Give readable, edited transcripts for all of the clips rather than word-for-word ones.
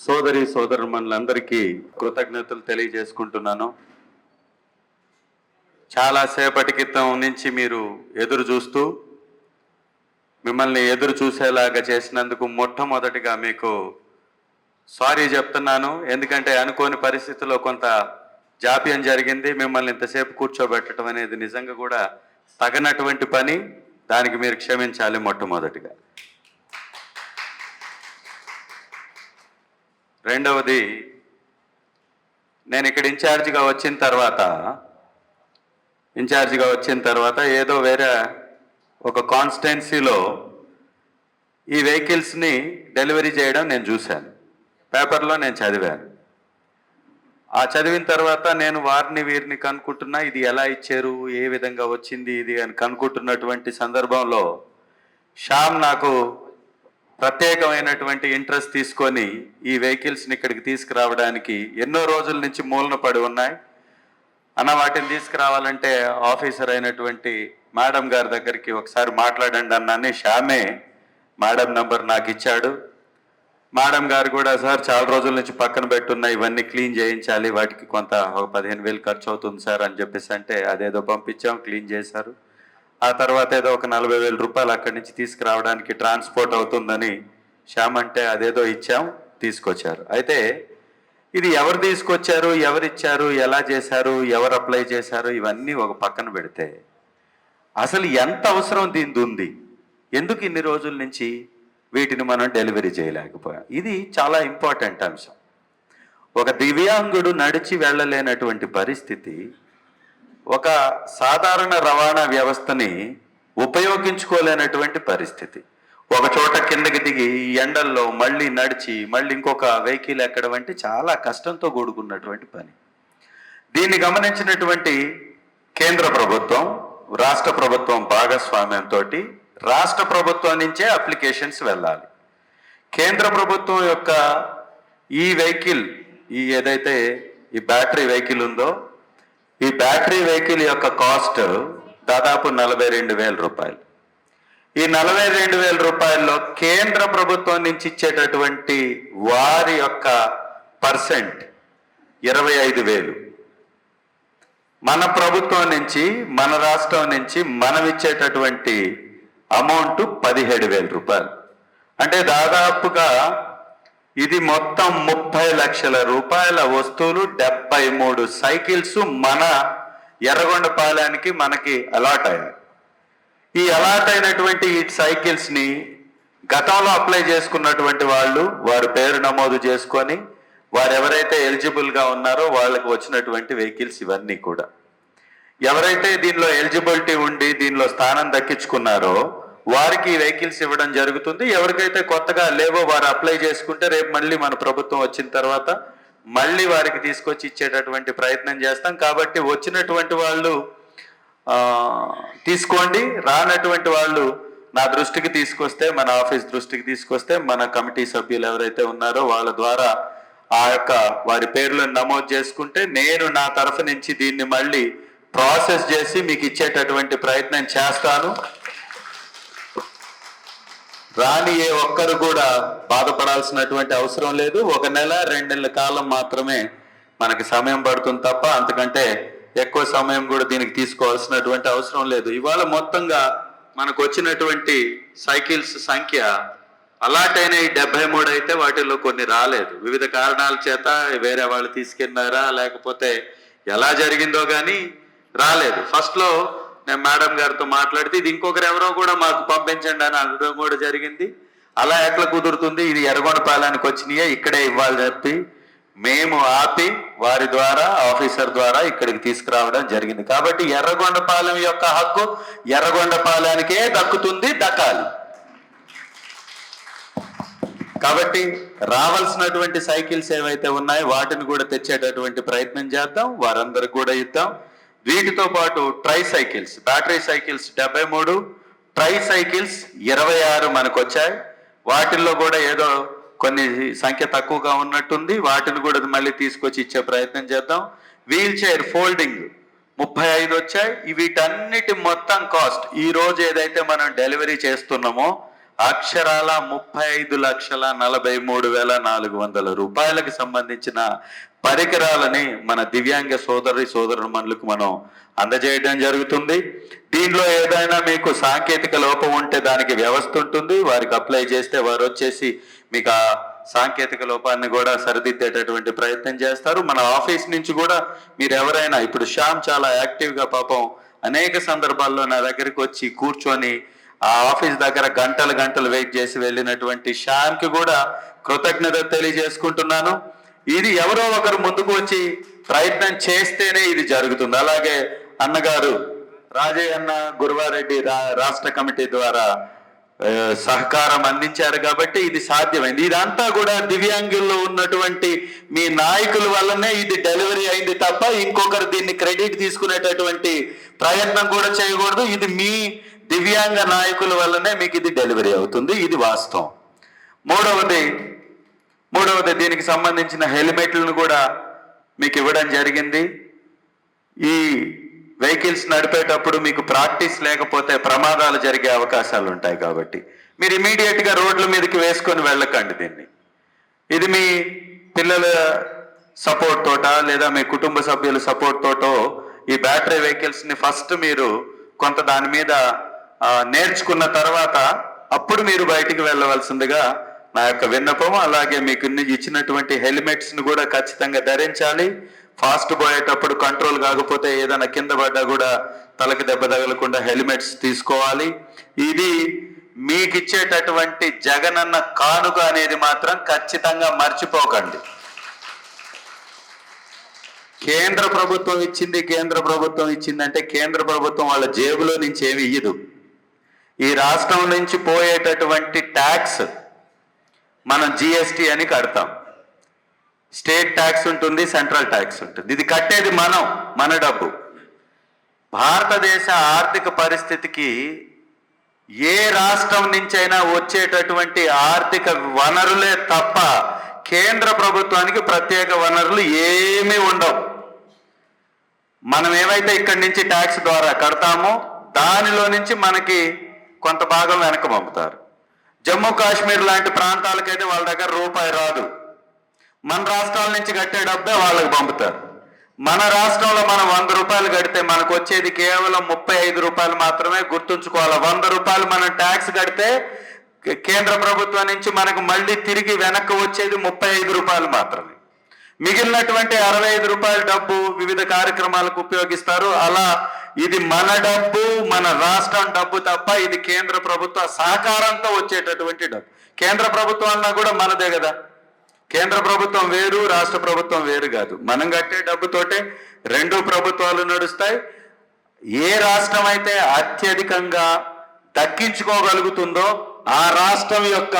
సోదరులందరికీ కృతజ్ఞతలు తెలియజేసుకుంటున్నాను. చాలా సేపటి క్రితం నుంచి మీరు ఎదురు చూస్తూ మిమ్మల్ని ఎదురు చూసేలాగా చేసినందుకు మొట్టమొదటిగా మీకు సారీ చెప్తున్నాను. ఎందుకంటే అనుకోని పరిస్థితుల్లో కొంత జాప్యం జరిగింది. మిమ్మల్ని ఇంతసేపు కూర్చోబెట్టడం అనేది నిజంగా కూడా తగనటువంటి పని. దానికి మీరు క్షమించాలి మొట్టమొదటిగా. రెండవది, నేను ఇక్కడ ఇన్ఛార్జిగా వచ్చిన తర్వాత ఏదో వేరే ఒక కాన్స్టిట్యున్సీలో ఈ వెహికల్స్ని డెలివరీ చేయడం నేను చూశాను, పేపర్లో నేను చదివాను. ఆ చదివిన తర్వాత నేను వారిని వీరిని కనుక్కుంటున్నా, ఇది ఎలా ఇచ్చారు, ఏ విధంగా వచ్చింది ఇది అని కనుక్కుంటున్నటువంటి సందర్భంలో శ్యామ్ నాకు ప్రత్యేకమైనటువంటి ఇంట్రెస్ట్ తీసుకొని ఈ వెహికల్స్ని ఇక్కడికి తీసుకురావడానికి ఎన్నో రోజుల నుంచి మూలన పడి ఉన్నాయి అన్న. వాటిని తీసుకురావాలంటే ఆఫీసర్ అయినటువంటి మేడం గారి దగ్గరికి ఒకసారి మాట్లాడండి అన్నాన్ని శ్యామే మేడం నంబర్ నాకు ఇచ్చాడు. మేడం గారు కూడా, సార్ చాలా రోజుల నుంచి పక్కన పెట్టున్నాయి, ఇవన్నీ క్లీన్ చేయించాలి, వాటికి కొంత 15,000 ఖర్చు అవుతుంది సార్ అని చెప్పేసి అంటే అదేదో పంపించాం, క్లీన్ చేశారు. ఆ తర్వాత ఏదో ఒక 40,000 రూపాయలు అక్కడి నుంచి తీసుకురావడానికి ట్రాన్స్పోర్ట్ అవుతుందని శ్యామ్ అంటే అదేదో ఇచ్చాం, తీసుకొచ్చారు. అయితే ఇది ఎవరు తీసుకొచ్చారు, ఎవరు ఇచ్చారు, ఎలా చేశారు, ఎవరు అప్లై చేశారు, ఇవన్నీ ఒక పక్కన పెడితే అసలు ఎంత అవసరం దీనిది ఉంది, ఎందుకు ఇన్ని రోజుల నుంచి వీటిని మనం డెలివరీ చేయలేకపోయాం, ఇది చాలా ఇంపార్టెంట్ అంశం. ఒక దివ్యాంగుడు నడిచి వెళ్ళలేనటువంటి పరిస్థితి, ఒక సాధారణ రవాణా వ్యవస్థని ఉపయోగించుకోలేనటువంటి పరిస్థితి, ఒక చోట కిందకి దిగి ఎండల్లో మళ్ళీ నడిచి మళ్ళీ ఇంకొక వెహికల్ ఎక్కడం అంటే చాలా కష్టంతో కూడుకున్నటువంటి పని. దీన్ని గమనించినటువంటి కేంద్ర ప్రభుత్వం, రాష్ట్ర ప్రభుత్వం భాగస్వామ్యంతో రాష్ట్ర ప్రభుత్వం నుంచే అప్లికేషన్స్ వెళ్ళాలి. కేంద్ర ప్రభుత్వం యొక్క ఈ వెహికల్, ఏదైతే ఈ బ్యాటరీ వెహికల్ ఉందో, ఈ బ్యాటరీ వెహికల్ యొక్క కాస్ట్ దాదాపు 42,000 రూపాయలు. ఈ 42,000 రూపాయల్లో కేంద్ర ప్రభుత్వం నుంచి ఇచ్చేటటువంటి వారి యొక్క పర్సెంట్ 25,000, మన ప్రభుత్వం నుంచి, మన రాష్ట్రం నుంచి మనం ఇచ్చేటటువంటి అమౌంట్ 17,000 రూపాయలు. అంటే దాదాపుగా ఇది మొత్తం 30 లక్షల రూపాయల వస్తువులు, 73 సైకిల్స్ మన ఎర్రగొండపాలెనికి మనకి అలాట్ అయ్యాయి. ఈ అలాట్ అయినటువంటి ఈ సైకిల్స్ని గతంలో అప్లై చేసుకున్నటువంటి వాళ్ళు వారి పేరు నమోదు చేసుకొని వారు ఎవరైతే ఎలిజిబుల్గా ఉన్నారో వాళ్ళకి వచ్చినటువంటి వెహికల్స్ ఇవన్నీ కూడా. ఎవరైతే దీనిలో ఎలిజిబిలిటీ ఉండి దీనిలో స్థానం దక్కించుకున్నారో వారికి ఈ వెహికల్స్ ఇవ్వడం జరుగుతుంది. ఎవరికైతే కొత్తగా లేవో వారు అప్లై చేసుకుంటే రేపు మళ్ళీ మన ప్రభుత్వం వచ్చిన తర్వాత మళ్ళీ వారికి తీసుకొచ్చి ఇచ్చేటటువంటి ప్రయత్నం చేస్తాం. కాబట్టి వచ్చినటువంటి వాళ్ళు తీసుకోండి, రానటువంటి వాళ్ళు నా దృష్టికి తీసుకొస్తే, మన ఆఫీస్ దృష్టికి తీసుకొస్తే మన కమిటీ సభ్యులు ఎవరైతే ఉన్నారో వాళ్ళ ద్వారా ఆ యొక్క వారి పేర్లను నమోదు చేసుకుంటే నేను నా తరఫు నుంచి దీన్ని మళ్ళీ ప్రాసెస్ చేసి మీకు ఇచ్చేటటువంటి ప్రయత్నం చేస్తాను. రాని ఏ ఒక్కరు కూడా బాధపడాల్సినటువంటి అవసరం లేదు. 1 నెల 2 నెలల కాలం మాత్రమే మనకి సమయం పడుతుంది తప్ప అంతకంటే ఎక్కువ సమయం కూడా దీనికి తీసుకోవాల్సినటువంటి అవసరం లేదు. ఇవాళ మొత్తంగా మనకు వచ్చినటువంటి సైకిల్స్ సంఖ్య అలాట్ అయిన 73 అయితే వాటిల్లో కొన్ని రాలేదు, వివిధ కారణాల చేత వేరే వాళ్ళు తీసుకెళ్ళారా లేకపోతే ఎలా జరిగిందో కానీ రాలేదు. ఫస్ట్లో నేను మేడం గారితో మాట్లాడితే ఇది ఇంకొకరు ఎవరో కూడా మాకు పంపించండి అని అనడం కూడా జరిగింది. అలా ఎట్లా కుదురుతుంది, ఇది ఎర్రగొండపాలెనికి వచ్చినాయే ఇక్కడే ఇవ్వాలి చెప్పి మేము ఆపి వారి ద్వారా ఆఫీసర్ ద్వారా ఇక్కడికి తీసుకురావడం జరిగింది. కాబట్టి ఎర్రగొండపాలెం యొక్క హక్కు ఎర్రగొండపాలెనికే దక్కుతుంది, దక్కాలి. కాబట్టి రావాల్సినటువంటి సైకిల్స్ ఏవైతే ఉన్నాయో వాటిని కూడా తెచ్చేటటువంటి ప్రయత్నం చేద్దాం, వారందరికి కూడా ఇద్దాం. వీటితో పాటు try cycles, battery cycles 73, try cycles 26 మనకు వచ్చాయి. వాటిల్లో కూడా ఏదో కొన్ని సంఖ్య తక్కువగా ఉన్నట్టుంది, వాటిని కూడా మళ్ళీ తీసుకొచ్చి ఇచ్చే ప్రయత్నం చేద్దాం. వీల్ చైర్ ఫోల్డింగ్ 35 వచ్చాయి. వీటన్నిటి మొత్తం కాస్ట్ ఈ రోజు ఏదైతే మనం డెలివరీ చేస్తున్నామో అక్షరాల 35,43,400 రూపాయలకు సంబంధించిన పరికరాలని మన దివ్యాంగ సోదరుమణులకు మనం అందజేయడం జరుగుతుంది. దీనిలో ఏదైనా మీకు సాంకేతిక లోపం ఉంటే దానికి వ్యవస్థ ఉంటుంది, వారికి అప్లై చేస్తే వారు వచ్చేసి మీకు ఆ సాంకేతిక లోపాన్ని కూడా సరిదిద్దేటటువంటి ప్రయత్నం చేస్తారు. మన ఆఫీస్ నుంచి కూడా మీరు ఎవరైనా, ఇప్పుడు శ్యామ్ చాలా యాక్టివ్గా పాపం అనేక సందర్భాల్లో నా దగ్గరికి వచ్చి కూర్చొని ఆ ఆఫీస్ దగ్గర గంటలు వెయిట్ చేసి వెళ్ళినటువంటి శ్యామ్కి కూడా కృతజ్ఞత తెలియజేసుకుంటున్నాను. ఇది ఎవరో ఒకరు ముందుకు వచ్చి ప్రయత్నం చేస్తేనే ఇది జరుగుతుంది. అలాగే అన్నగారు రాజయ్య అన్న గురువారెడ్డి రాష్ట్ర కమిటీ ద్వారా సహకారం అందించారు కాబట్టి ఇది సాధ్యమైంది. ఇదంతా కూడా దివ్యాంగుల్లో ఉన్నటువంటి మీ నాయకుల వల్లనే ఇది డెలివరీ అయింది తప్ప ఇంకొకరు దీన్ని క్రెడిట్ తీసుకునేటటువంటి ప్రయత్నం కూడా చేయకూడదు. ఇది మీ దివ్యాంగ నాయకుల వల్లనే మీకు ఇది డెలివరీ అవుతుంది, ఇది వాస్తవం. మూడవది దీనికి సంబంధించిన హెల్మెట్లను కూడా మీకు ఇవ్వడం జరిగింది. ఈ వెహికల్స్ నడిపేటప్పుడు మీకు ప్రాక్టీస్ లేకపోతే ప్రమాదాలు జరిగే అవకాశాలు ఉంటాయి కాబట్టి మీరు ఇమీడియట్గా రోడ్ల మీదకి వేసుకొని వెళ్ళకండి దీన్ని. ఇది మీ పిల్లల సపోర్ట్ తోట లేదా మీ కుటుంబ సభ్యుల సపోర్ట్ తోటో ఈ బ్యాటరీ వెహికల్స్ని ఫస్ట్ మీరు కొంత దాని మీద నేర్చుకున్న తర్వాత అప్పుడు మీరు బయటికి వెళ్ళవలసిందిగా నా యొక్క విన్నపం. అలాగే మీకు ఇచ్చినటువంటి హెల్మెట్స్ని కూడా ఖచ్చితంగా ధరించాలి. ఫాస్ట్ పోయేటప్పుడు కంట్రోల్ కాకపోతే ఏదైనా కింద పడ్డా కూడా తలకి దెబ్బ తగలకుండా హెల్మెట్స్ తీసుకోవాలి. ఇది మీకు ఇచ్చేటటువంటి జగనన్న కానుక అనేది మాత్రం ఖచ్చితంగా మర్చిపోకండి. కేంద్ర ప్రభుత్వం ఇచ్చిందంటే కేంద్ర ప్రభుత్వం వాళ్ళ జేబులో నుంచి ఏమి ఇయ్యదు. ఈ రాష్ట్రం నుంచి పోయేటటువంటి ట్యాక్స్ మనం జిఎస్టీ అని కడతాం. స్టేట్ ట్యాక్స్ ఉంటుంది, సెంట్రల్ ట్యాక్స్ ఉంటుంది. ఇది కట్టేది మన డబ్బు. భారతదేశ ఆర్థిక పరిస్థితికి ఏ రాష్ట్రం నుంచైనా వచ్చేటటువంటి ఆర్థిక వనరులే తప్ప కేంద్ర ప్రభుత్వానికి ప్రత్యేక వనరులు ఏమీ ఉండవు. మనం ఏవైతే ఇక్కడి నుంచి ట్యాక్స్ ద్వారా కడతామో దానిలో నుంచి మనకి కొంత భాగం వెనక పంపుతారు. జమ్మూ కాశ్మీర్ లాంటి ప్రాంతాలకైతే వాళ్ళ దగ్గర రూపాయి రాదు. మన రాష్ట్రాల నుంచి కట్టే డబ్బే వాళ్ళకి పంపుతారు. మన రాష్ట్రంలో మనం 100 రూపాయలు కడితే మనకు వచ్చేది కేవలం 35 రూపాయలు మాత్రమే. గుర్తుంచుకోవాలి, 100 రూపాయలు మనం ట్యాక్స్ కడితే కేంద్ర ప్రభుత్వం నుంచి మనకు మళ్ళీ తిరిగి వెనక్కి వచ్చేది 35 రూపాయలు మాత్రమే. మిగిలినటువంటి 65 రూపాయల డబ్బు వివిధ కార్యక్రమాలకు ఉపయోగిస్తారు. అలా ఇది మన డబ్బు, మన రాష్ట్రం డబ్బు తప్ప ఇది కేంద్ర ప్రభుత్వ సహకారంతో వచ్చేటటువంటి డబ్బు. కేంద్ర ప్రభుత్వం అన్నా కూడా మనదే కదా. కేంద్ర ప్రభుత్వం వేరు, రాష్ట్ర ప్రభుత్వం వేరు కాదు. మనం కట్టే డబ్బుతోటే రెండు ప్రభుత్వాలు నడుస్తాయి. ఏ రాష్ట్రం అయితే అత్యధికంగా దక్కించుకోగలుగుతుందో ఆ రాష్ట్రం యొక్క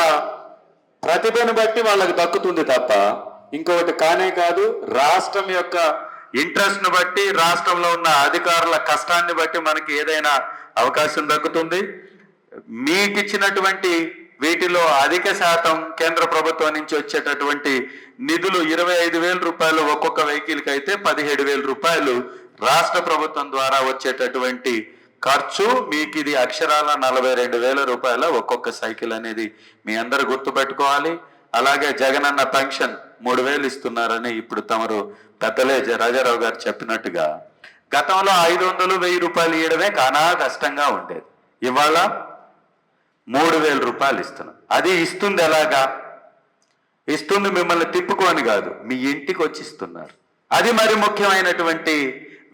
ప్రతిభను బట్టి వాళ్ళకి దక్కుతుంది తప్ప ఇంకొకటి కానే కాదు. రాష్ట్రం యొక్క ఇంట్రెస్ట్ను బట్టి, రాష్ట్రంలో ఉన్న అధికారుల కష్టాన్ని బట్టి మనకి ఏదైనా అవకాశం దక్కుతుంది. మీకు ఇచ్చినటువంటి వీటిలో అధిక శాతం కేంద్ర ప్రభుత్వం నుంచి వచ్చేటటువంటి నిధులు 25,000 రూపాయలు ఒక్కొక్క వెహికల్కి అయితే 17,000 రూపాయలు రాష్ట్ర ప్రభుత్వం ద్వారా వచ్చేటటువంటి ఖర్చు. మీకు ఇది అక్షరాల 42,000 రూపాయల ఒక్కొక్క సైకిల్ అనేది మీ అందరూ గుర్తుపెట్టుకోవాలి. అలాగే జగనన్న పెన్షన్ 3,000 ఇస్తున్నారని ఇప్పుడు తమరు పెద్దలే రాజారావు గారు చెప్పినట్టుగా గతంలో 500, 1,000 రూపాయలు ఇవ్వడమే కానా కష్టంగా ఉండేది. ఇవాళ 3,000 రూపాయలు ఇస్తున్నాం. అది ఇస్తుంది ఎలాగా? ఇస్తుంది మిమ్మల్ని తిప్పుకొని కాదు, మీ ఇంటికి వచ్చి ఇస్తున్నారు. అది మరి ముఖ్యమైనటువంటి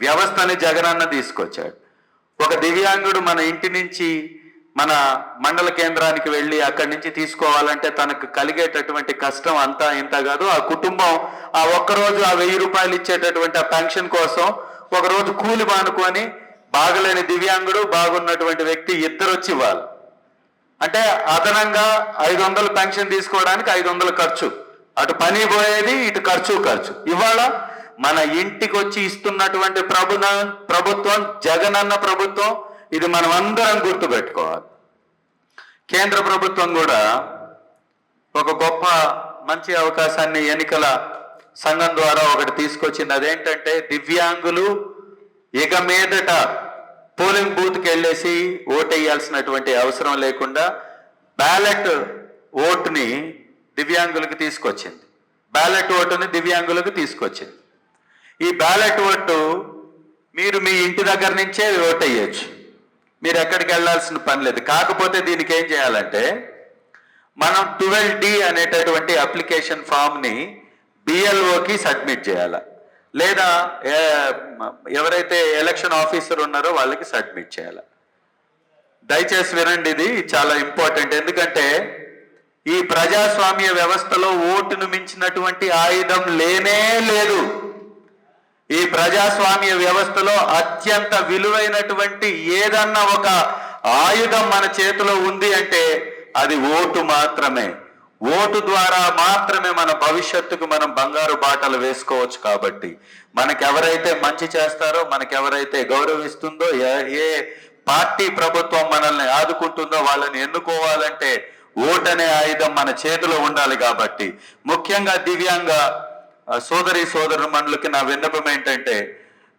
వ్యవస్థని జగనన్న తీసుకొచ్చాడు. ఒక దివ్యాంగుడు మన ఇంటి నుంచి మన మండల కేంద్రానికి వెళ్ళి అక్కడి నుంచి తీసుకోవాలంటే తనకు కలిగేటటువంటి కష్టం అంతా ఇంత కాదు. ఆ కుటుంబం ఆ ఒక్కరోజు ఆ 1,000 రూపాయలు ఇచ్చేటటువంటి ఆ పెన్షన్ కోసం ఒకరోజు కూలి మానుకొని బాగలేని దివ్యాంగుడు, బాగున్నటువంటి వ్యక్తి ఇద్దరు వచ్చి ఇవ్వాలి. అంటే అదనంగా 500 పెన్షన్ తీసుకోవడానికి 500 ఖర్చు, అటు పని పోయేది, ఇటు ఖర్చు. ఇవాళ మన ఇంటికి వచ్చి ఇస్తున్నటువంటి ప్రభుత్వం జగనన్న ప్రభుత్వం. ఇది మనం అందరం గుర్తుపెట్టుకోవాలి. కేంద్ర ప్రభుత్వం కూడా ఒక గొప్ప మంచి అవకాశాన్ని ఎన్నికల సంఘం ద్వారా ఒకటి తీసుకొచ్చింది. అదేంటంటే దివ్యాంగులు ఇక మీదట పోలింగ్ బూత్కి వెళ్ళేసి ఓటేయాల్సినటువంటి అవసరం లేకుండా బ్యాలెట్ ఓటుని దివ్యాంగులకు తీసుకొచ్చింది. బ్యాలెట్ ఓటుని దివ్యాంగులకు తీసుకొచ్చింది. ఈ బ్యాలెట్ ఓటు మీరు మీ ఇంటి దగ్గర నుంచే ఓటు వేయచ్చు. మీరు ఎక్కడికి వెళ్ళాల్సిన పని లేదు. కాకపోతే దీనికి ఏం చేయాలంటే మనం 12D అనేటటువంటి అప్లికేషన్ ఫామ్ని బిఎల్ఓకి సబ్మిట్ చేయాలి, లేదా ఎవరైతే ఎలక్షన్ ఆఫీసర్ ఉన్నారో వాళ్ళకి సబ్మిట్ చేయాలి. దయచేసి వినండి, ఇది చాలా ఇంపార్టెంట్. ఎందుకంటే ఈ ప్రజాస్వామ్య వ్యవస్థలో ఓటును మించినటువంటి ఆయుధం లేనే లేదు. ఈ ప్రజాస్వామ్య వ్యవస్థలో అత్యంత విలువైనటువంటి ఏదన్నా ఒక ఆయుధం మన చేతిలో ఉంది అంటే అది ఓటు మాత్రమే. ఓటు ద్వారా మాత్రమే మన భవిష్యత్తుకు మనం బంగారు బాటలు వేసుకోవచ్చు. కాబట్టి మనకెవరైతే మంచి చేస్తారో, మనకెవరైతే గౌరవిస్తుందో, ఏ పార్టీ ప్రభుత్వం మనల్ని ఆదుకుంటుందో వాళ్ళని ఎన్నుకోవాలంటే ఓటు అనే ఆయుధం మన చేతిలో ఉండాలి. కాబట్టి ముఖ్యంగా దివ్యాంగ సోదరి సోదరుమణులకి నా విన్నపం ఏంటంటే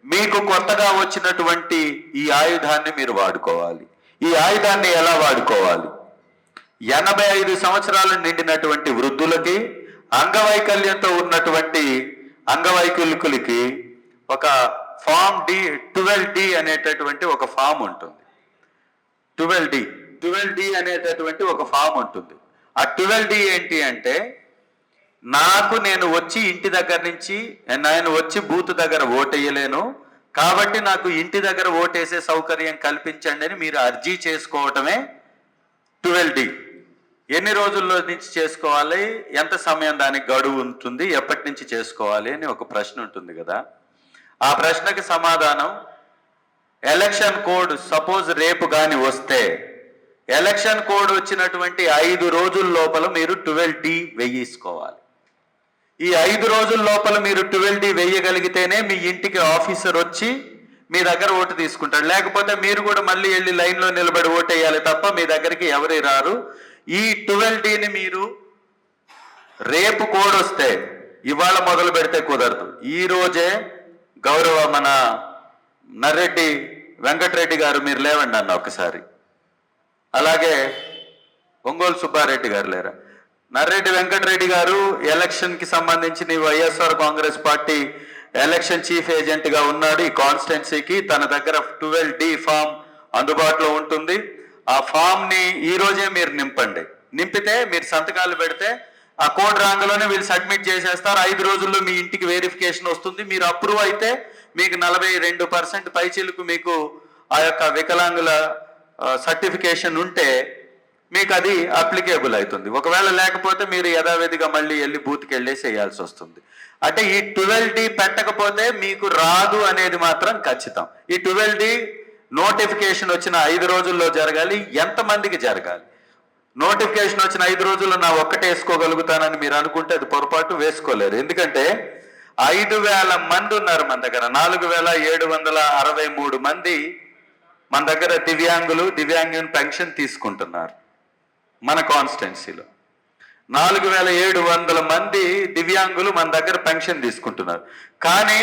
మీకు కొత్తగా వచ్చినటువంటి ఈ ఆయుధాన్ని మీరు వాడుకోవాలి. ఈ ఆయుధాన్ని ఎలా వాడుకోవాలి? 85 సంవత్సరాలు నిండినటువంటి వృద్ధులకి, అంగవైకల్యంతో ఉన్నటువంటి అంగవైకల్యులకి ఒక ఫామ్ 12D అనేటటువంటి ఒక ఫామ్ ఉంటుంది. 12D అనేటటువంటి ఒక ఫామ్ ఉంటుంది. ఆ 12D ఏంటి అంటే నేను వచ్చి ఇంటి దగ్గర నుంచి నేను వచ్చి బూత్ దగ్గర ఓటేయలేను, కాబట్టి నాకు ఇంటి దగ్గర ఓటేసే సౌకర్యం కల్పించండి అని మీరు అర్జీ చేసుకోవటమే 12D. ఎన్ని రోజుల్లో నుంచి చేసుకోవాలి, ఎంత సమయం దానికి గడువు ఉంటుంది, ఎప్పటి నుంచి చేసుకోవాలి అని ఒక ప్రశ్న ఉంటుంది కదా. ఆ ప్రశ్నకి సమాధానం ఎలక్షన్ కోడ్ సపోజ్ రేపు కానీ వస్తే ఎలక్షన్ కోడ్ వచ్చినటువంటి 5 రోజుల లోపల మీరు 12D వేయించుకోవాలి. ఈ 5 రోజుల లోపల మీరు 12D వేయగలిగితేనే మీ ఇంటికి ఆఫీసర్ వచ్చి మీ దగ్గర ఓటు తీసుకుంటాడు. లేకపోతే మీరు కూడా మళ్ళీ వెళ్ళి లైన్లో నిలబడి ఓటు వేయాలి తప్ప మీ దగ్గరికి ఎవరు రారు. ఈ 12Dని మీరు రేపు కోడ్ వస్తే ఇవాళ మొదలు పెడితే కుదరదు. ఈ రోజే గౌరవ మన నర్రెడ్డి వెంకటరెడ్డి గారు, మీరు లేవండి అన్న ఒకసారి, అలాగే ఒంగోలు సుబ్బారెడ్డి గారు లేరా, నర్రెడ్డి వెంకటరెడ్డి గారు ఎలక్షన్కి సంబంధించిన YSR Congress party election chief ఏజెంట్గా ఉన్నాడు. ఈ కాన్స్టిట్యున్సీకి తన దగ్గర 12D ఫామ్ అందుబాటులో ఉంటుంది. ఆ ఫామ్ని ఈ రోజే మీరు నింపండి. నింపితే మీరు సంతకాలు పెడితే ఆ కోడ్ రాంగ్లోనే వీళ్ళు సబ్మిట్ చేసేస్తారు. 5 రోజుల్లో మీ ఇంటికి వెరిఫికేషన్ వస్తుంది. మీరు అప్రూవ్ అయితే మీకు 42% పైచిలకు మీకు ఆ యొక్క వికలాంగుల సర్టిఫికేషన్ ఉంటే మీకు అది అప్లికేబుల్ అవుతుంది. ఒకవేళ లేకపోతే మీరు యథావిధిగా మళ్ళీ వెళ్ళి బూత్కి వెళ్ళేసి వేయాల్సి వస్తుంది. అంటే ఈ 12D పెట్టకపోతే మీకు రాదు అనేది మాత్రం ఖచ్చితం. ఈ 12D నోటిఫికేషన్ వచ్చిన 5 రోజుల్లో జరగాలి. ఎంతమందికి జరగాలి? నోటిఫికేషన్ వచ్చిన 5 రోజుల్లో నా ఒక్కటే వేసుకోగలుగుతానని మీరు అనుకుంటే అది పొరపాటు, వేసుకోలేరు. ఎందుకంటే 5,000 మంది ఉన్నారు మన దగ్గర. 4,763 మంది మన దగ్గర దివ్యాంగుని పెన్షన్ తీసుకుంటున్నారు. మన కాన్స్టిట్యున్సీలో 4,700 మంది దివ్యాంగులు మన దగ్గర పెన్షన్ తీసుకుంటున్నారు. కానీ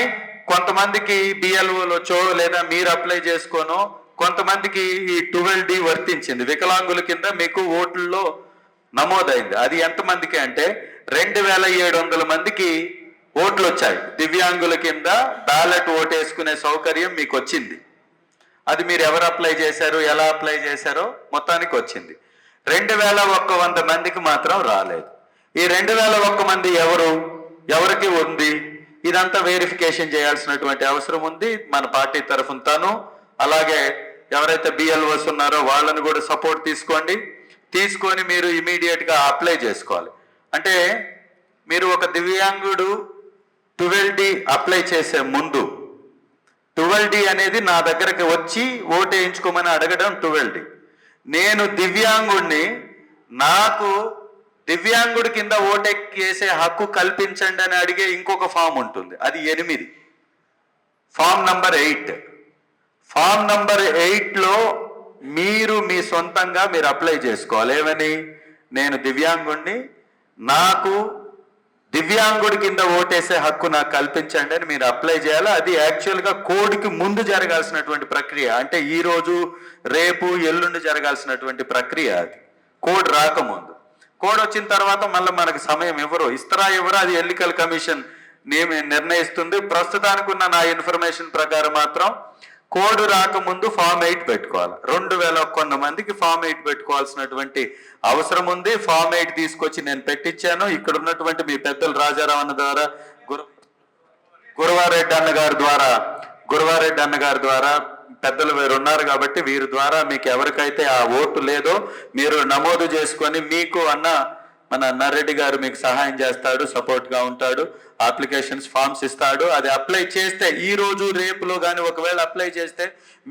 కొంతమందికి బిఎల్ఓలు వచ్చో లేదా మీరు అప్లై చేసుకోనో కొంతమందికి ఈ 12D వర్తించింది. వికలాంగుల కింద మీకు ఓట్లలో నమోదైంది. అది ఎంతమందికి అంటే 2,700 మందికి ఓట్లు వచ్చాయి. దివ్యాంగుల కింద బ్యాలెట్ ఓటు వేసుకునే సౌకర్యం మీకు వచ్చింది. అది మీరు ఎవరు అప్లై చేశారు, ఎలా అప్లై చేశారో మొత్తానికి వచ్చింది. 2,100 మందికి మాత్రం రాలేదు. ఈ 2,001 మంది ఎవరికి ఉంది? ఇదంతా వెరిఫికేషన్ చేయాల్సినటువంటి అవసరం ఉంది. మన పార్టీ తరఫున తను, అలాగే ఎవరైతే బిఎల్ఓస్ ఉన్నారో వాళ్ళని కూడా సపోర్ట్ తీసుకొని మీరు ఇమీడియట్గా అప్లై చేసుకోవాలి. అంటే మీరు ఒక దివ్యాంగుడు 12D అప్లై చేసే ముందు 12D అనేది నా దగ్గరకు వచ్చి ఓటు వేయించుకోమని అడగడం 12D. నేను దివ్యాంగుడిని, నాకు దివ్యాంగుడి కింద ఓటెక్కేసే హక్కు కల్పించండి అని అడిగే ఇంకొక ఫామ్ ఉంటుంది. అది 8, ఫామ్ నంబర్ 8. ఫామ్ నంబర్ 8లో మీరు మీ సొంతంగా మీరు అప్లై చేసుకోవాలి. ఏమని? నేను దివ్యాంగుడిని, నాకు దివ్యాంగుడి కింద ఓటేసే హక్కు నాకు కల్పించండి అని మీరు అప్లై చేయాలి. అది యాక్చువల్గా కోడ్కి ముందు జరగాల్సినటువంటి ప్రక్రియ. అంటే ఈ రోజు, రేపు, ఎల్లుండి జరగాల్సినటువంటి ప్రక్రియ అది. కోడ్ రాకముందు. కోడ్ వచ్చిన తర్వాత మళ్ళీ మనకి సమయం ఇస్తారా ఇవ్వరా అది ఎన్నికల కమిషన్ నిర్ణయిస్తుంది. ప్రస్తుతానికి ఉన్న నా ఇన్ఫర్మేషన్ ప్రకారం మాత్రం కోడ్ రాకముందు ఫామ్ 8 పెట్టుకోవాలి. 2000 కొంతమందికి ఫామ్ 8 పెట్టుకోవాల్సినటువంటి అవసరం ఉంది. ఫామ్ 8 తీసుకొచ్చి నేను పెట్టించాను. ఇక్కడ ఉన్నటువంటి మీ పెద్దలు రాజారావు అన్న ద్వారా, గురవారెడ్డి అన్న గారి ద్వారా పెద్దలు వీరు ఉన్నారు కాబట్టి వీరి ద్వారా మీకు ఎవరికైతే ఆ ఓటు లేదో మీరు నమోదు చేసుకొని, మీకు మన నర్రెడ్డి గారు మీకు సహాయం చేస్తాడు, సపోర్ట్గా ఉంటాడు, అప్లికేషన్స్ ఫామ్స్ ఇస్తాడు. అది అప్లై చేస్తే ఈ రోజు రేపులో కానీ ఒకవేళ అప్లై చేస్తే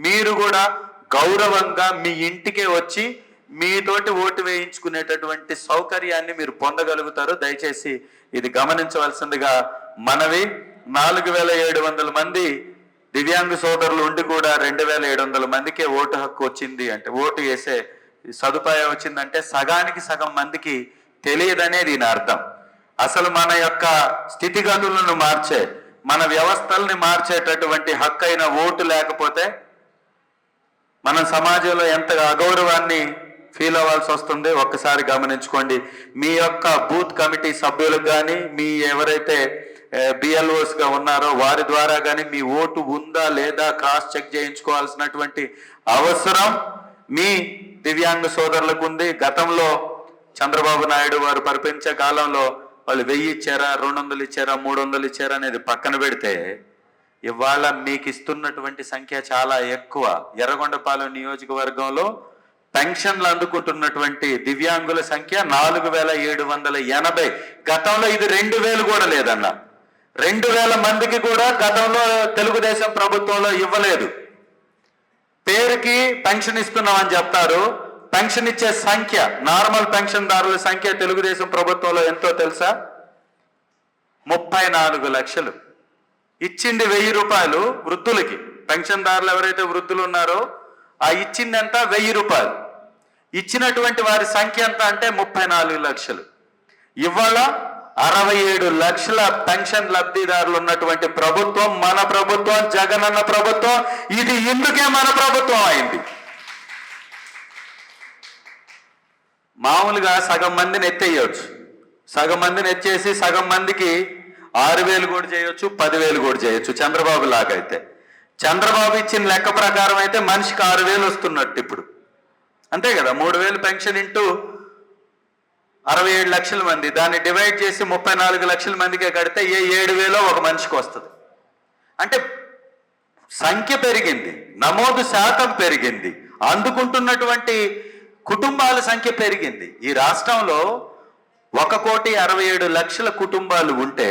మీరు కూడా గౌరవంగా మీ ఇంటికే వచ్చి మీతోటి ఓటు వేయించుకునేటటువంటి సౌకర్యాన్ని మీరు పొందగలుగుతారు. దయచేసి ఇది గమనించవలసిందిగా మనవి. 4700 మంది దివ్యాంగ సోదరులు ఉండి కూడా 2700 మందికే ఓటు హక్కు వచ్చింది అంటే, ఓటు వేసే సదుపాయం వచ్చిందంటే సగానికి సగం మందికి తెలియదనే దీని అర్థం. అసలు మన యొక్క స్థితిగతులను మార్చే, మన వ్యవస్థల్ని మార్చేటటువంటి హక్కైన ఓటు లేకపోతే మన సమాజంలో ఎంత అగౌరవాన్ని ఫీల్ అవ్వాల్సి వస్తుంది ఒక్కసారి గమనించుకోండి. మీ యొక్క బూత్ కమిటీ సభ్యులకు కానీ, మీ ఎవరైతే బిఎల్ఓస్గా ఉన్నారో వారి ద్వారా కానీ మీ ఓటు ఉందా లేదా క్రాస్ చెక్ చేయించుకోవాల్సినటువంటి అవసరం మీ దివ్యాంగ సోదరులకు ఉంది. గతంలో చంద్రబాబు నాయుడు వారు పరిపాలించే కాలంలో వాళ్ళు 1000 ఇచ్చారా, 200 ఇచ్చారా, 300 ఇచ్చారా అనేది పక్కన పెడితే ఇవాళ మీకు ఇస్తున్నటువంటి సంఖ్య చాలా ఎక్కువ. ఎర్రగొండపాలెం నియోజకవర్గంలో పెన్షన్లు అందుకుంటున్నటువంటి దివ్యాంగుల సంఖ్య 4780. గతంలో ఇది 2000 కూడా లేదన్న. 2000 మందికి కూడా గతంలో తెలుగుదేశం ప్రభుత్వంలో ఇవ్వలేదు. పేరుకి పెన్షన్ ఇస్తున్నామని చెప్తారు. పెన్షన్ ఇచ్చే సంఖ్య, నార్మల్ పెన్షన్దారుల సంఖ్య తెలుగుదేశం ప్రభుత్వంలో ఎంతో తెలుసా? 34 లక్షలు. ఇచ్చింది 1000 రూపాయలు వృద్ధులకి. పెన్షన్దారులు ఎవరైతే వృద్ధులు ఉన్నారో ఆ ఇచ్చింది ఎంత? 1000 రూపాయలు. ఇచ్చినటువంటి వారి సంఖ్య ఎంత అంటే 34 లక్షలు. ఇవాళ 67 లక్షల పెన్షన్ లబ్ధిదారులు ఉన్నటువంటి ప్రభుత్వం మన ప్రభుత్వం, జగనన్న ప్రభుత్వం. ఇది ఇందుకే మన ప్రభుత్వం అయింది. మామూలుగా సగం మందిని ఎత్తేయచ్చు, సగం మందిని ఎత్తేసి సగం మందికి 6000 కూడా చేయొచ్చు, 10,000 కూడా చేయొచ్చు చంద్రబాబు లాగైతే. చంద్రబాబు ఇచ్చిన లెక్క ప్రకారం అయితే మనిషికి 6000 వస్తున్నట్టు ఇప్పుడు, అంతే కదా. 3000 పెన్షన్ ఇంటూ 67 లక్షల మంది, దాన్ని డివైడ్ చేసి 34 లక్షల మందికే కడితే 7,000 ఒక మనిషికి వస్తుంది. అంటే సంఖ్య పెరిగింది, నమోదు శాతం పెరిగింది, అందుకుంటున్నటువంటి కుటుంబాల సంఖ్య పెరిగింది. ఈ రాష్ట్రంలో 1,67,00,000 కుటుంబాలు ఉంటే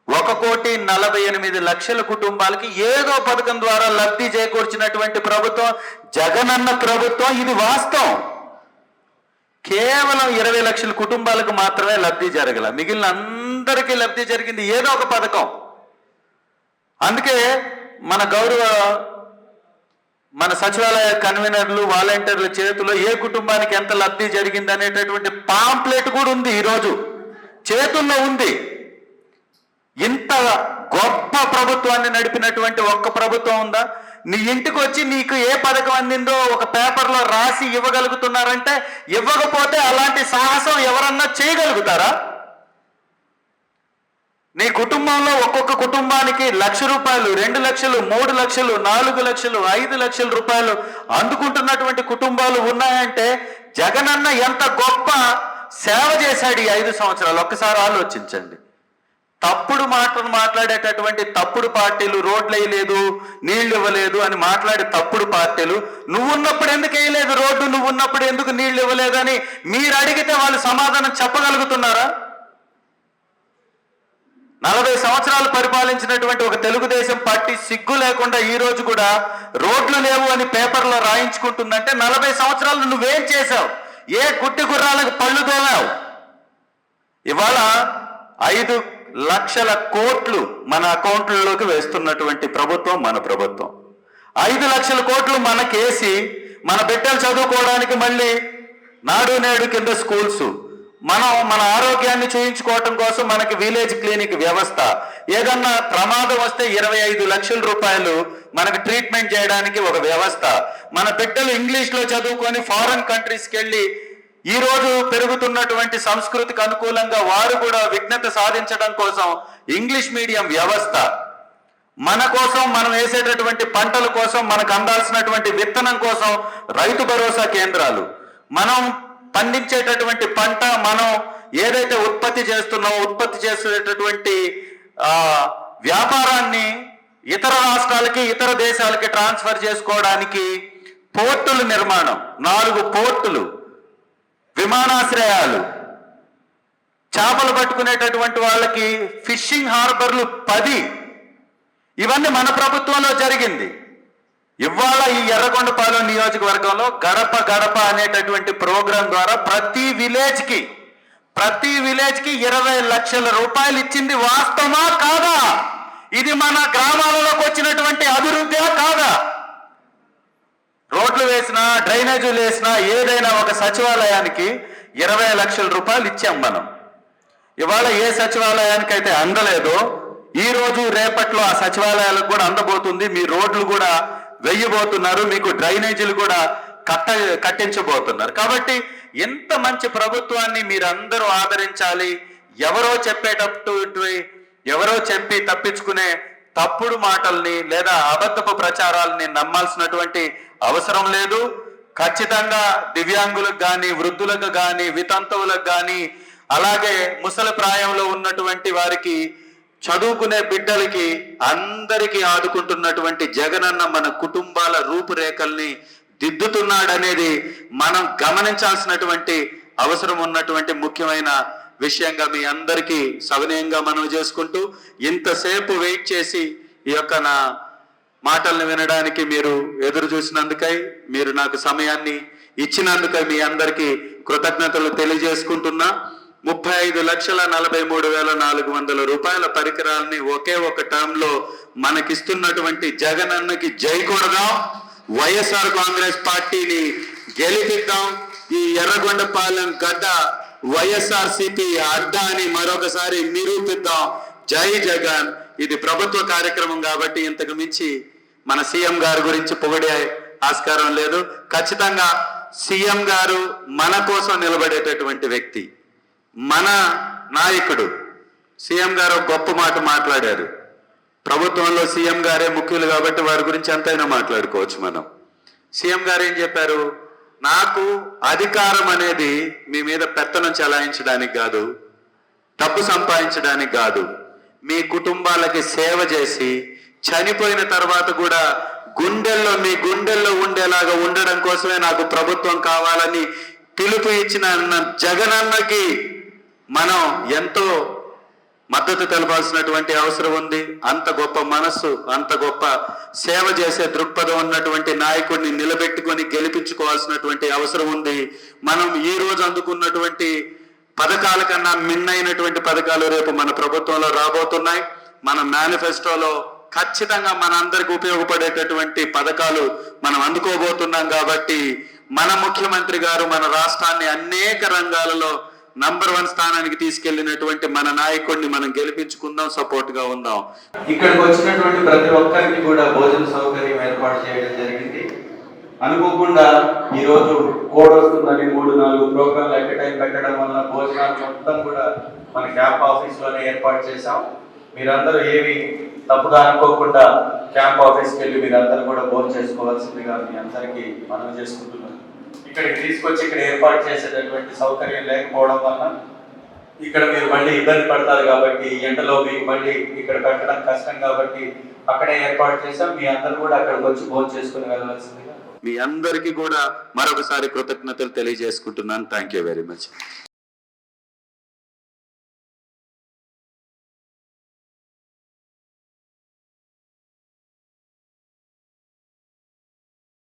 1,48,00,000 కుటుంబాలకి ఏదో పథకం ద్వారా లబ్ధి చేకూర్చినటువంటి ప్రభుత్వం జగనన్న ప్రభుత్వం. ఇది వాస్తవం. కేవలం 20 లక్షల కుటుంబాలకు మాత్రమే లబ్ధి జరగల, మిగిలిన అందరికీ లబ్ధి జరిగింది ఏదో ఒక పథకం. అందుకే మన సచివాలయ కన్వీనర్లు, వాలంటీర్ల చేతిలో ఏ కుటుంబానికి ఎంత లబ్ధి జరిగింది అనేటటువంటి పాంప్లెట్ కూడా ఉంది, ఈరోజు చేతుల్లో ఉంది. ఇంత గొప్ప ప్రభుత్వాన్ని నడిపినటువంటి ఒక్క ప్రభుత్వం ఉందా? నీ ఇంటికి వచ్చి నీకు ఏ పథకం అందిందో ఒక పేపర్లో రాసి ఇవ్వగలుగుతున్నారంటే, ఇవ్వకపోతే అలాంటి సాహసం ఎవరన్నా చేయగలుగుతారా? నీ కుటుంబంలో ఒక్కొక్క కుటుంబానికి 1,00,000 రూపాయలు, 2 లక్షలు, 3 లక్షలు, 4 లక్షలు, 5 లక్షల రూపాయలు అందుకుంటున్నటువంటి కుటుంబాలు ఉన్నాయంటే జగనన్న ఎంత గొప్ప సేవ చేశాడు ఈ 5 సంవత్సరాలు. ఒక్కసారి ఆలోచించండి. తప్పుడు మాటలు మాట్లాడేటటువంటి తప్పుడు పార్టీలు, రోడ్లు వేయలేదు, నీళ్లు ఇవ్వలేదు అని మాట్లాడే తప్పుడు పార్టీలు, నువ్వున్నప్పుడు ఎందుకు వేయలేదు రోడ్డు, నువ్వున్నప్పుడు ఎందుకు నీళ్లు ఇవ్వలేదు అని మీరు అడిగితే వాళ్ళు సమాధానం చెప్పగలుగుతున్నారా? 40 సంవత్సరాలు పరిపాలించినటువంటి ఒక తెలుగుదేశం పార్టీ సిగ్గు లేకుండా ఈ రోజు కూడా రోడ్లు లేవు అని పేపర్లో రాయించుకుంటుందంటే 40 సంవత్సరాలు నువ్వేం చేశావు? ఏ గుడ్డి గుర్రాలకు పళ్ళు తోమావు? ఇవాళ 5 లక్షల కోట్లు మన అకౌంట్లలోకి వేస్తున్నటువంటి ప్రభుత్వం మన ప్రభుత్వం. 5 లక్షల కోట్లు మనకేసి మన బిడ్డలు చదువుకోవడానికి మళ్ళీ నాడు నేడు కింద స్కూల్స్, మన ఆరోగ్యాన్ని చూయించుకోవటం కోసం మనకి విలేజ్ క్లినిక్ వ్యవస్థ, ఏదన్నా ప్రమాదం వస్తే 25 లక్షల రూపాయలు మనకు ట్రీట్మెంట్ చేయడానికి ఒక వ్యవస్థ, మన బిడ్డలు ఇంగ్లీష్లో చదువుకొని ఫారెన్ కంట్రీస్కి వెళ్ళి ఈ రోజు పెరుగుతున్నటువంటి సంస్కృతికి అనుకూలంగా వారు కూడా విజ్ఞత సాధించడం కోసం ఇంగ్లీష్ మీడియం వ్యవస్థ, మన కోసం మనం వేసేటటువంటి పంటల కోసం మనకు అందాల్సినటువంటి విత్తనం కోసం రైతు భరోసా కేంద్రాలు, మనం పండించేటటువంటి పంట మనం ఏదైతే ఉత్పత్తి చేస్తున్నామో ఉత్పత్తి చేసేటటువంటి వ్యాపారాన్ని ఇతర రాష్ట్రాలకి ఇతర దేశాలకి ట్రాన్స్ఫర్ చేసుకోవడానికి పోర్టుల నిర్మాణం, 4 పోర్టులు, విమానాశ్రయాలు, చేపలు పట్టుకునేటటువంటి వాళ్ళకి ఫిషింగ్ హార్బర్లు 10, ఇవన్నీ మన ప్రభుత్వంలో జరిగింది. ఇవాళ ఈ ఎర్రగొండపాలెం నియోజకవర్గంలో గడప గడప అనేటటువంటి ప్రోగ్రాం ద్వారా ప్రతి విలేజ్కి 20 లక్షల రూపాయలు ఇచ్చింది వాస్తవమా కాదా? ఇది మన గ్రామాలలోకి వచ్చినటువంటి అభివృద్ధి కాదా? రోడ్లు వేసినా డ్రైనేజీలు వేసినా ఏదైనా ఒక సచివాలయానికి 20 లక్షల రూపాయలు ఇచ్చాం మనం. ఇవాళ ఏ సచివాలయానికైతే అందలేదో ఈ రోజు రేపట్లో ఆ సచివాలయాలకు కూడా అందబోతుంది. మీ రోడ్లు కూడా వెయ్యబోతున్నారు, మీకు డ్రైనేజీలు కూడా కట్టించబోతున్నారు. కాబట్టి ఎంత మంచి ప్రభుత్వాన్ని మీరందరూ ఆదరించాలి. ఎవరో చెప్పి తప్పించుకునే తప్పుడు మాటల్ని లేదా అబద్ధపు ప్రచారాలని నమ్మాల్సినటువంటి అవసరం లేదు. ఖచ్చితంగా దివ్యాంగులకు కానీ, వృద్ధులకు కానీ, వితంతువులకు కానీ, అలాగే ముసలి ప్రాయంలో ఉన్నటువంటి వారికి, చదువుకునే బిడ్డలకి అందరికీ ఆదుకుంటున్నటువంటి జగనన్న మన కుటుంబాల రూపురేఖల్ని దిద్దుతున్నాడనేది మనం గమనించాల్సినటువంటి అవసరం ఉన్నటువంటి ముఖ్యమైన విషయంగా మీ అందరికీ సవినయంగా మనవి చేసుకుంటూ, ఇంతసేపు వెయిట్ చేసి ఈ యొక్క నా మాటల్ని వినడానికి మీరు ఎదురు చూసినందుకై, మీరు నాకు సమయాన్ని ఇచ్చినందుకై మీ అందరికీ కృతజ్ఞతలు తెలియజేసుకుంటున్నా. 35,43,400 రూపాయల పరికరాలని ఒకే ఒక టర్మ్ లో మనకిస్తున్నటువంటి జగనన్నకి జై కొడదాం, వైఎస్ఆర్ కాంగ్రెస్ పార్టీని గెలిపిద్దాం, ఈ ఎర్రగొండపాలెం గడ్డ వైఎస్ఆర్సీపీ అడ్డా అని మరొకసారి నిరూపిద్దాం. జై జగన్. ఇది ప్రభుత్వ కార్యక్రమం కాబట్టి ఇంతకు మించి మన సీఎం గారి గురించి పొగిడే ఆస్కారం లేదు. ఖచ్చితంగా సీఎం గారు మన కోసం నిలబడేటటువంటి వ్యక్తి, మన నాయకుడు. సీఎం గారు గొప్ప మాట మాట్లాడారు. ప్రభుత్వంలో సీఎం గారే ముఖ్యులు కాబట్టి వారి గురించి ఎంతైనా మాట్లాడుకోవచ్చు మనం. సీఎం గారు ఏం చెప్పారు? నాకు అధికారం అనేది మీ మీద పెత్తనం చెలాయించడానికి కాదు, డబ్బు సంపాదించడానికి కాదు, మీ కుటుంబాలకి సేవ చేసి చనిపోయిన తర్వాత కూడా మీ గుండెల్లో ఉండేలాగా ఉండడం కోసమే నాకు ప్రభుత్వం కావాలని పిలుపు ఇచ్చిన జగనన్నకి మనం ఎంతో మద్దతు తెలపాల్సినటువంటి అవసరం ఉంది. అంత గొప్ప మనస్సు, అంత గొప్ప సేవ చేసే దృక్పథం ఉన్నటువంటి నాయకుడిని నిలబెట్టుకొని గెలిపించుకోవాల్సినటువంటి అవసరం ఉంది. మనం ఈ రోజు అందుకున్నటువంటి పథకాల కన్నా మిన్నైనటువంటి పథకాలు రేపు మన ప్రభుత్వంలో రాబోతున్నాయి. మన మేనిఫెస్టోలో ఖచ్చితంగా మనందరికి ఉపయోగపడేటటువంటి పథకాలు మనం అందుకోబోతున్నాం. కాబట్టి మన ముఖ్యమంత్రి గారు మన రాష్ట్రాన్ని అనేక రంగాలలో నంబర్ 1 స్థానానికి తీసుకెళ్లినటువంటి మన నాయకుడిని మనం గెలిపించుకుందాం, సపోర్ట్ గా ఉందాం. ఇక్కడికి వచ్చినటువంటి ప్రతి ఒక్కరికి కూడా భోజన సౌకర్యం ఏర్పాటు చేయడం జరిగింది. అనుకోకుండా ఈరోజు కోడ్ వస్తుందని 3-4 ప్రోగ్రాంలు ఎట్ టైం పెట్టడం వల్ల భోజనాలు మొత్తం కూడా మన క్యాంప్ ఆఫీస్ లోనే ఏర్పాటు చేశాం. మీరందరూ ఏవి తప్పుగా అనుకోకుండా క్యాంప్ ఆఫీస్కి వెళ్ళి మీరందరూ కూడా భోజనం చేసుకోవాల్సిందిగా మీ అందరికీ మనవి చేసుకుంటున్నాను. ఇక్కడికి తీసుకొచ్చి ఇక్కడ ఏర్పాటు చేసేటటువంటి సౌకర్యం లేకపోవడం వల్ల ఇక్కడ మీరు మళ్ళీ ఇబ్బంది పడతారు కాబట్టి, ఎండలో మీకు మళ్ళీ ఇక్కడ పెట్టడం కష్టం కాబట్టి అక్కడే ఏర్పాటు చేసాం. మీ అందరూ కూడా అక్కడికి వచ్చి భోజనం చేసుకుని వెళ్ళవలసిందిగా మీ అందరికీ కూడా మరొకసారి కృతజ్ఞతలు తెలియజేసుకుంటున్నాను. Thank you very much.